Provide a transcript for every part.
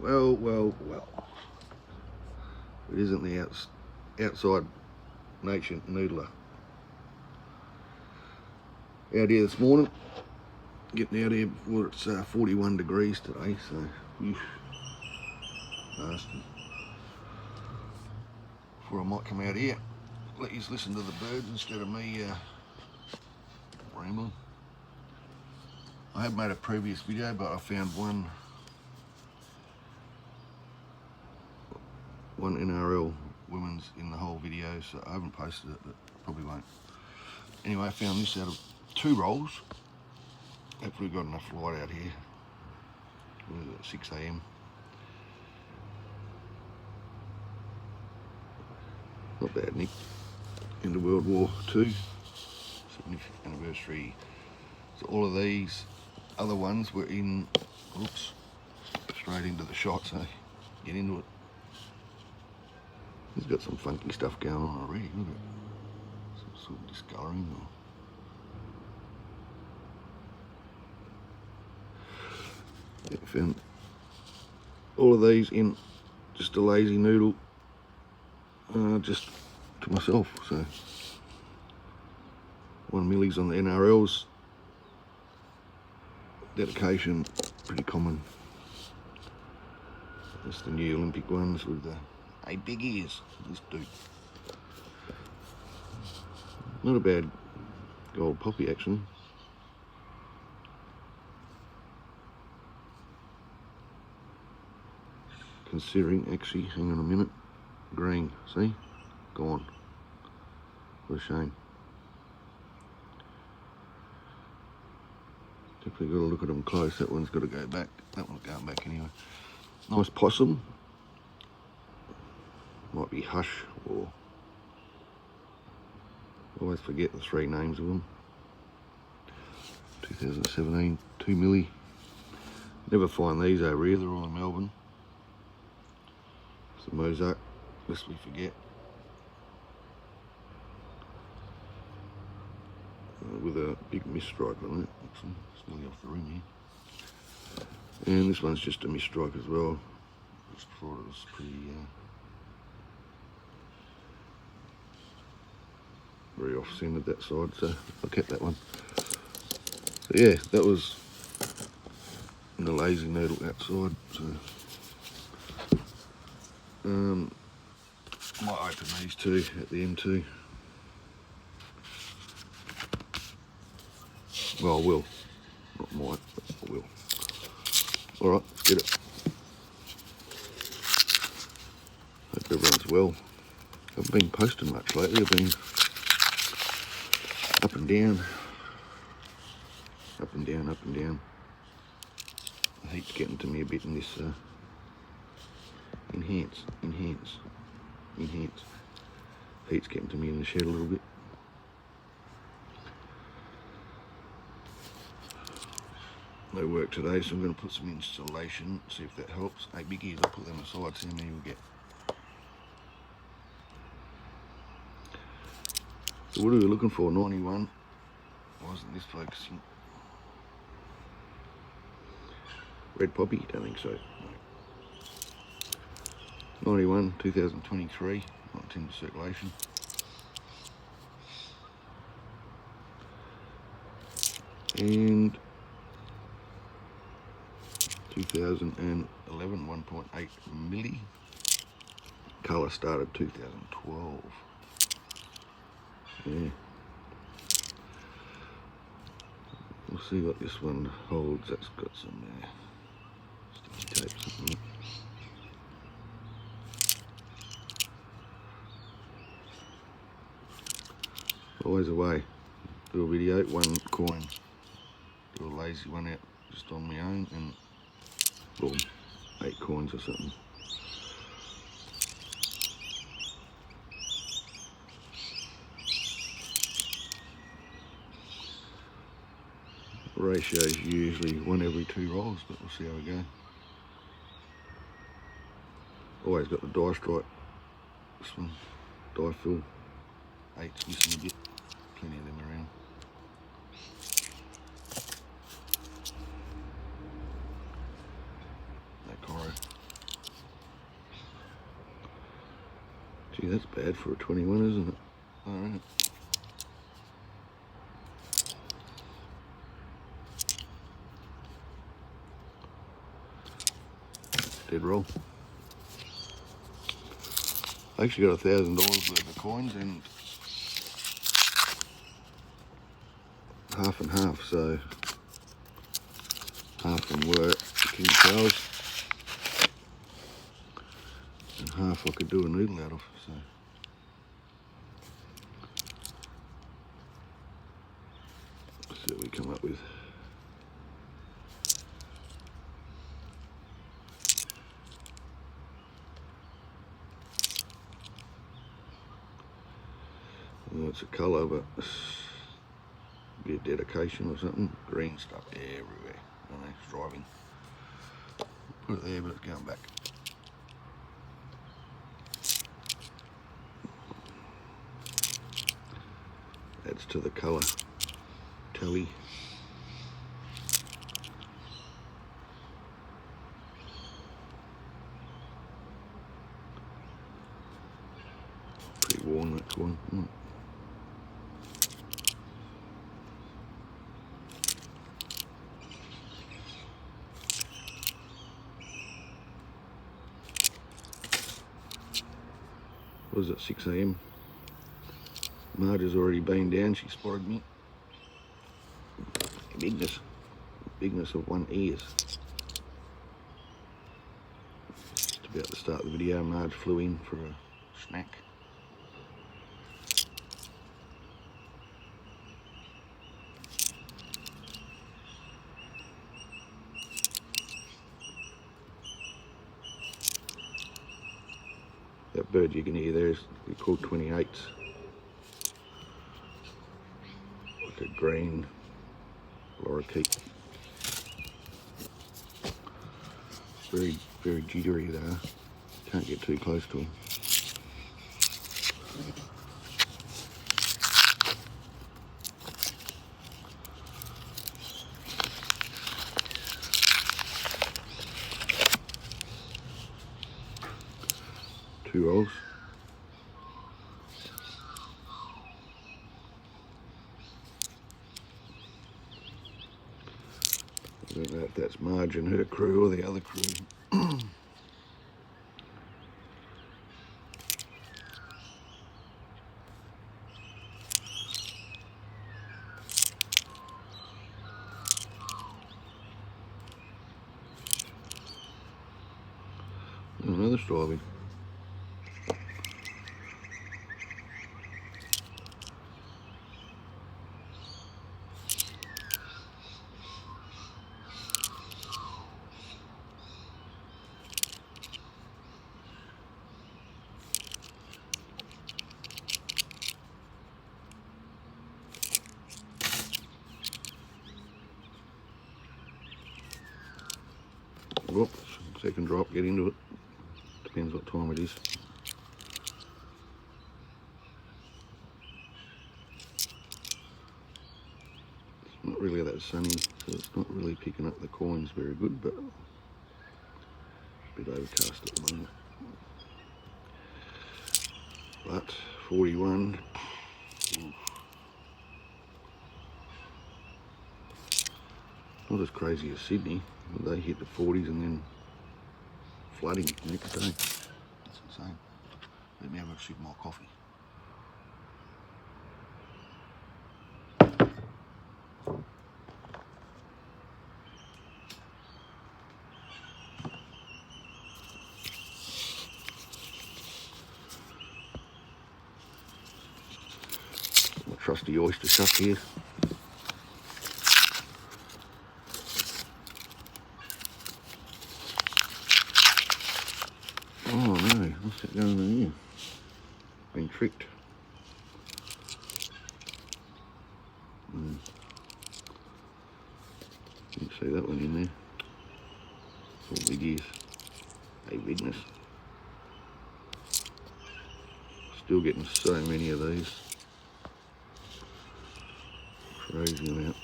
Well. It isn't the outside nation noodler. Out here this morning, getting out here before it's 41 degrees today, so nasty. Before I might come out here, let you listen to the birds instead of me rambling. I have made a previous video, but I found one NRL women's in the whole video, so I haven't posted it, but probably won't. Anyway, I found this out of 2 rolls. Hopefully got enough light out here. What is it, 6 AM? Not bad, Nick. Into World War II, 70th anniversary. So all of these other ones were in, oops, straight into the shot, so get into it. It's got some funky stuff going on already, look at it. Some sort of discolouring. Yeah, found all of these in just a lazy noodle, just to myself, so 1 millis on the NRLs. Dedication, pretty common. That's the new Olympic ones with the big ears, this dude. Not a bad gold poppy actually. Considering, actually, hang on a minute. Green, see? Gone. What a shame. Definitely got to look at them close. That one's got to go back. That one's going back anyway. Nice possum. Might be Hush or... I always forget the 3 names of them. 2017, 2 milli. Never find these over here, they're all in Melbourne. It's a Mozart, lest we forget. With a big mist strike on it, actually. It's nearly off the rim here. And this one's just a mist strike as well. Just thought it was pretty... very off-centered that side, so I kept that one. So yeah, that was in the lazy noodle outside, so might open these 2 at the end too. Well, I will. Not might, but I will. Alright, let's get it. Hope everyone's well. I haven't been posting much lately. I've been up and down. Up and down, up and down. The heat's getting to me a bit in this enhance. Heat's getting to me in the shed a little bit. No work today, so I'm going to put some insulation, see if that helps. 8 biggies, I'll put them aside, see how many we'll get. So what are we looking for? 91. Why isn't this focusing? Red poppy? Don't think so. No. 91, 2023, not into circulation. And 2011, 1.8 milli. Colour started 2012. Yeah. We'll see what this one holds. That's got some sticky tape, something. Always away. Do a video, 1 coin. Do a lazy one out just on my own, and boom, 8 coins or something. Ratio is usually 1 every 2 rolls, but we'll see how we go. Always got the die strike. This one, die fill. 8's missing a bit. Plenty of them around. No Coro. Gee, that's bad for a 21, isn't it? Alright. Dead roll. I actually got $1,000 worth of coins and half and half, so half from work, King Charles, and half I could do a noodle out of. So let's see what we come up with. Well, it's a colour, but it's a bit of dedication or something. Green stuff everywhere. I don't know, it's driving. Put it there, but it's going back. Adds to the colour tally. Pretty worn, that coin. What was it, 6 AM? Marge has already been down, she spotted me. Bigness of one ears. Just about to start the video, Marge flew in for a snack. That bird you can hear there is called 28s. Like a green lorikeet. Very, very jittery though. Can't get too close to them. Two rolls. I don't know if that's Marge and her crew or the other crew. Another striving. Whoops, second drop, get into it. Depends what time it is. It's not really that sunny, so it's not really picking up the coins very good, but a bit overcast at the moment. But 41. Oof. Not as crazy as Sydney. They hit the 40s and then flooding the next day. That's insane. Let me have a sip of my coffee. My trusty oyster shuck here. Oh no, what's that going on here? Been tricked. Didn't see that one in there. All big ears. Hey, bigness. Still getting so many of these. Crazy amount.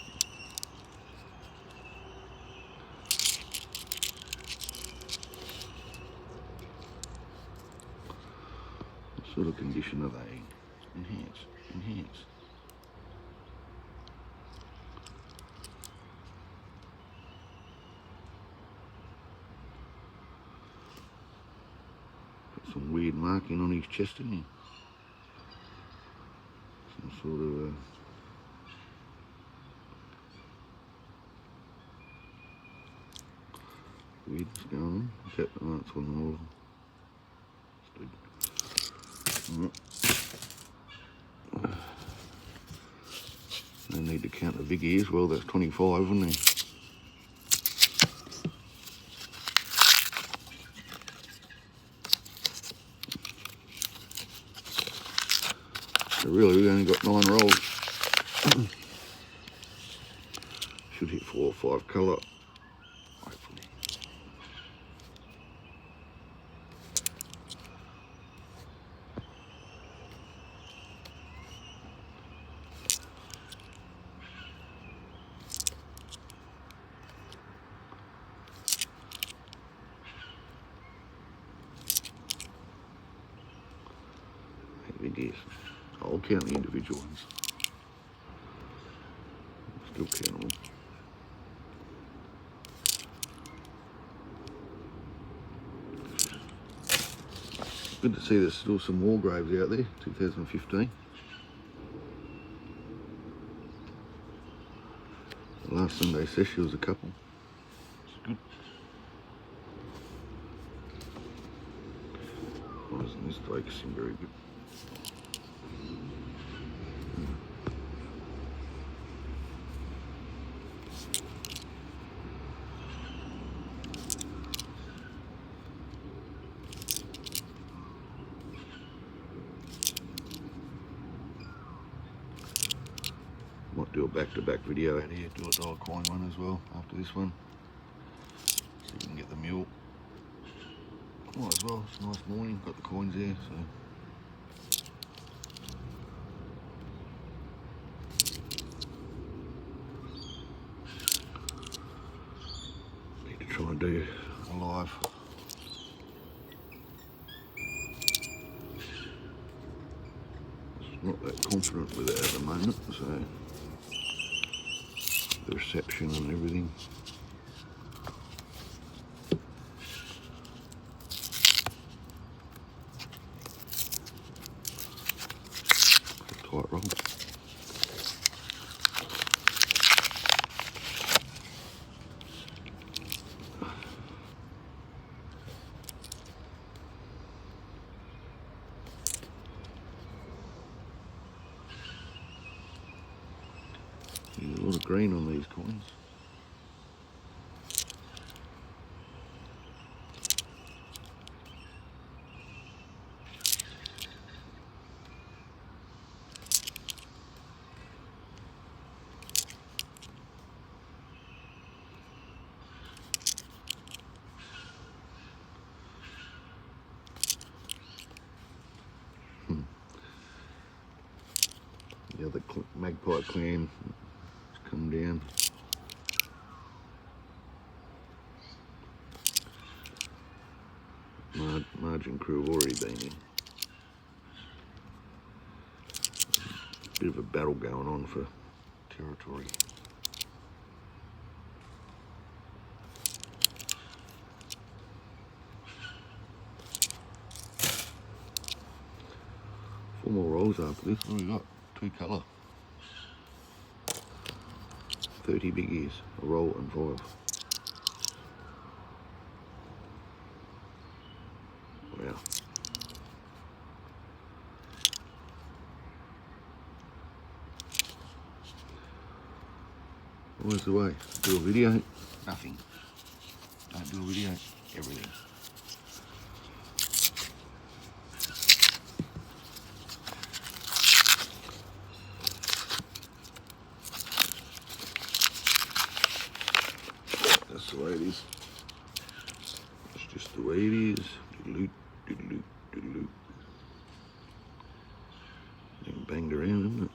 sort of condition are they? Enhance, enhance. Got some weird marking on his chest, isn't he? Some sort of weirdness going on. Okay, oh, that's one more. They need to count the Vicky as well. That's 25, isn't there? So really, we only got 9 rolls. Should hit 4 or 5 colour. Hopefully. Big ears. I'll count the individual ones. Still countable. Good to see there's still some more graves out there, 2015. The last Sunday session was a couple. It's good. Why isn't this focusing very good? Might do a back-to-back video out here, do a dollar coin one as well after this one. See if we can get the mule. Might as well, it's a nice morning, got the coins there, so. Need to try and do a live. Not that confident with it at the moment, so the reception and everything. Tight roll. There's a lot of green on these coins. The other magpie clan has come down. Margin crew have already been in. Bit of a battle going on for territory. Four more rolls after this. What have we got? 2 colour. 30 big ears. A roll and 5. Wow. Always the way. Do a video. Nothing. Don't do a video. Everything. That's the way it is. It's just the way it is. Doodle-oo, doodle-oo, doodle-oo. Getting banged around, isn't it?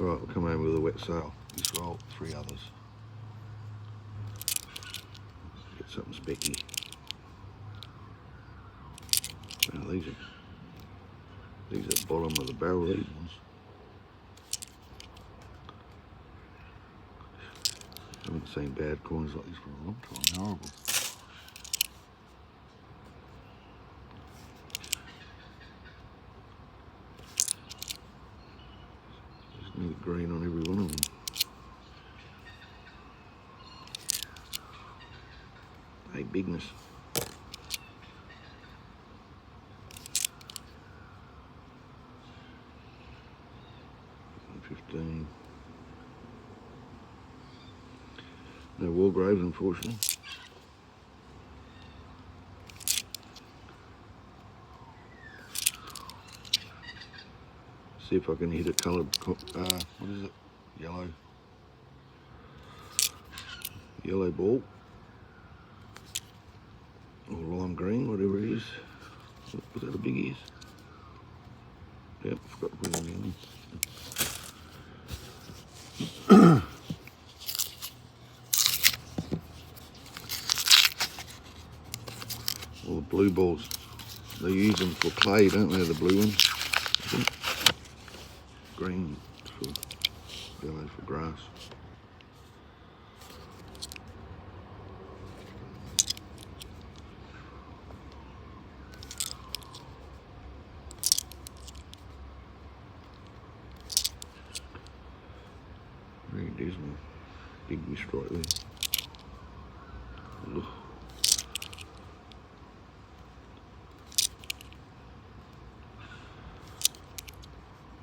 Alright, we'll come over with a wet sail. This roll, 3 others. Get something specky. Now these are bottom of the barrel, these ones. I haven't seen bad coins like this for a long time. Horrible. There's nearly green on every one of them. Hey, bigness. 15. No wall graves, unfortunately. See if I can hit a coloured, what is it? Yellow ball. Or lime green, whatever it is. Was that a big ears? Yep, forgot to put it in. All the blue balls. They use them for clay, don't they, the blue ones? I think. Green for yellow for grass. Very dismal. Big mist right there. Ugh.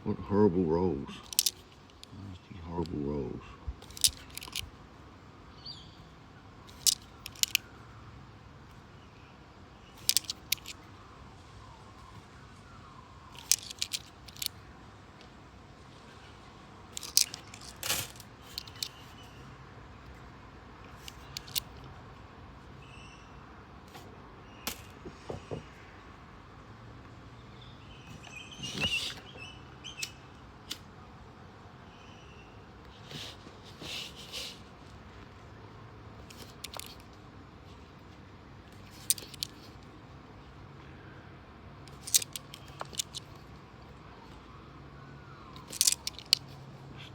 What horrible rolls. Nasty, horrible rolls.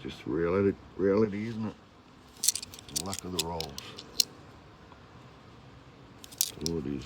Just reality, isn't it? The luck of the rolls. That's all it is.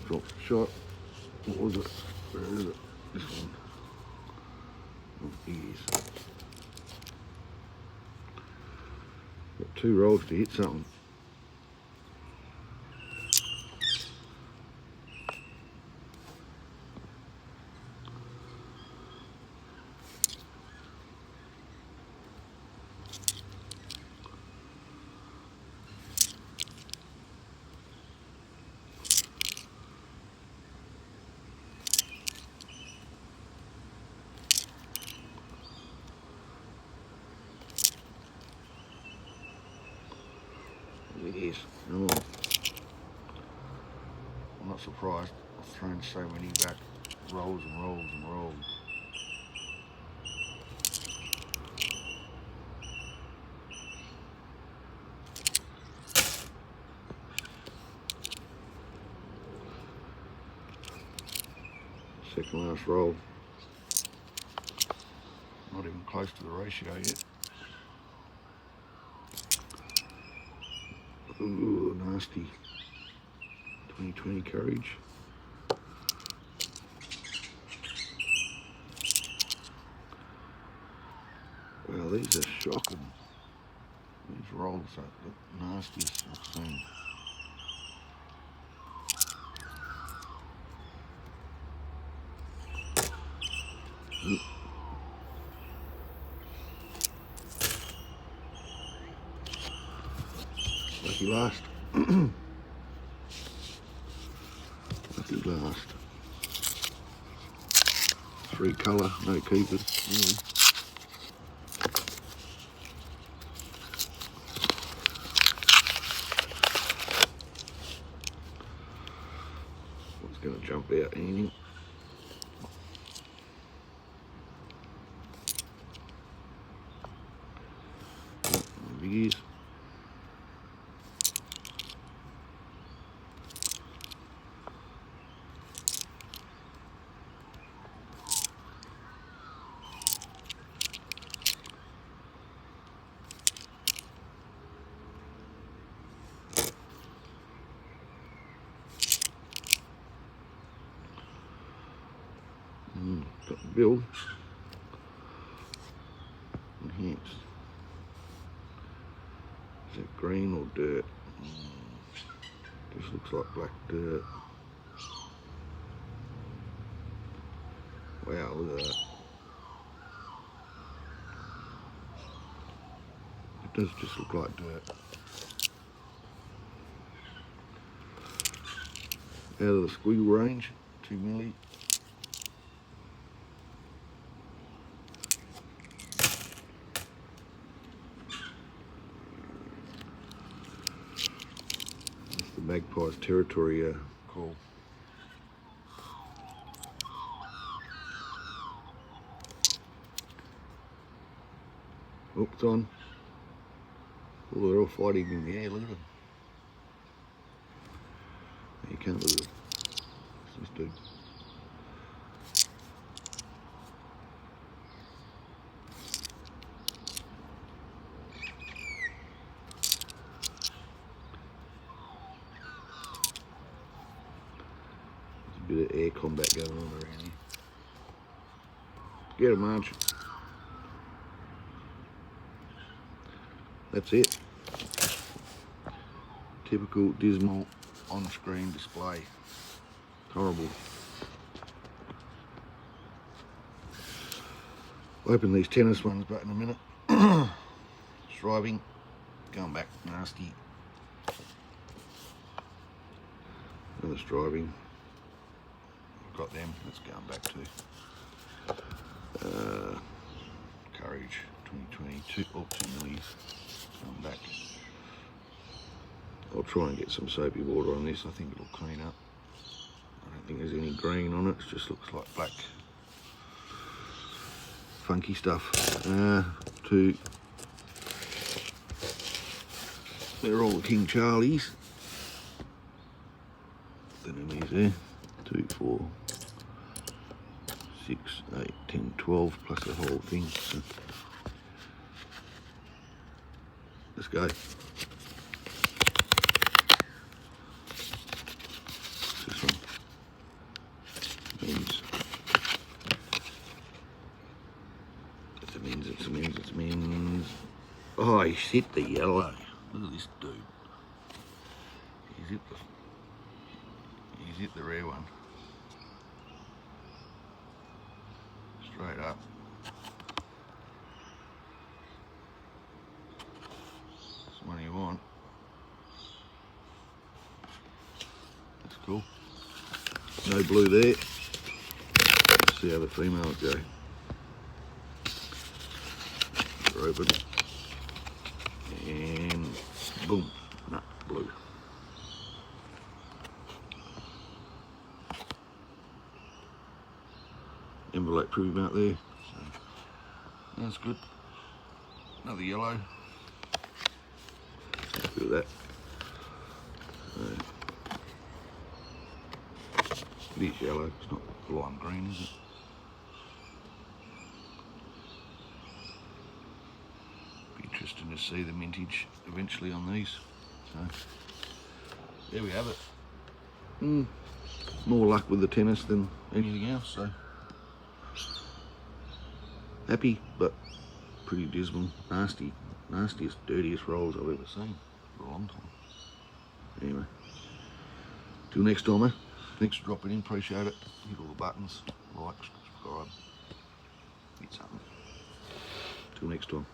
Drop shot. What was it? Where is it? This one. Oh, ears. Got 2 rolls to hit something. Yes. Oh. I'm not surprised. I've thrown so many back rolls and rolls and rolls. Second last roll. Not even close to the ratio yet. Ooh, nasty. 2020 courage. Well, these are shocking. These rolls are the nastiest I've seen. Lucky last. Lucky last. 3 colour, no keepers, really. What's going to jump out? Anything? Biggies. Got the bill. Enhanced. Is it green or dirt? This looks like black dirt. Wow, look at that. It does just look like dirt. Out of the squiggle range, 2 milli. That's the magpie's territory call. Oh, it's on. Oh, they're all fighting in the air, look at them. You can't look at it. What's this dude? There's a bit of air combat going on around here. Get him, Marge. That's it. Typical dismal on-screen display. Horrible. I'll open these tennis ones back in a minute. Striving. Going back nasty. Another striving. I've got them. That's going back to Courage 2022 or 2 millies. Going back. I'll try and get some soapy water on this. I think it'll clean up. I don't think there's any green on it. It just looks like black, funky stuff. They're all the King Charlies. The enemies there. 2, 4, 6, 8, 10, 12 plus the whole thing. So let's go. This one means it means oh, he's hit the yellow. Look at this dude. He's hit the rare one. Straight up. That's the one you want. That's cool. No blue there. Let's see how the females go. They're open. And boom. No, blue. Envelope proof out there. So that's good. Another yellow. Look at that. It is yellow, it's not lime green, is it? Be interesting to see the mintage eventually on these. So there we have it. More luck with the tennis than anything else, so happy, but pretty dismal. Nastiest, dirtiest rolls I've ever seen for a long time. Anyway, till next time, eh? Thanks for dropping in, appreciate it. Hit all the buttons, like, subscribe, hit something. Till next time.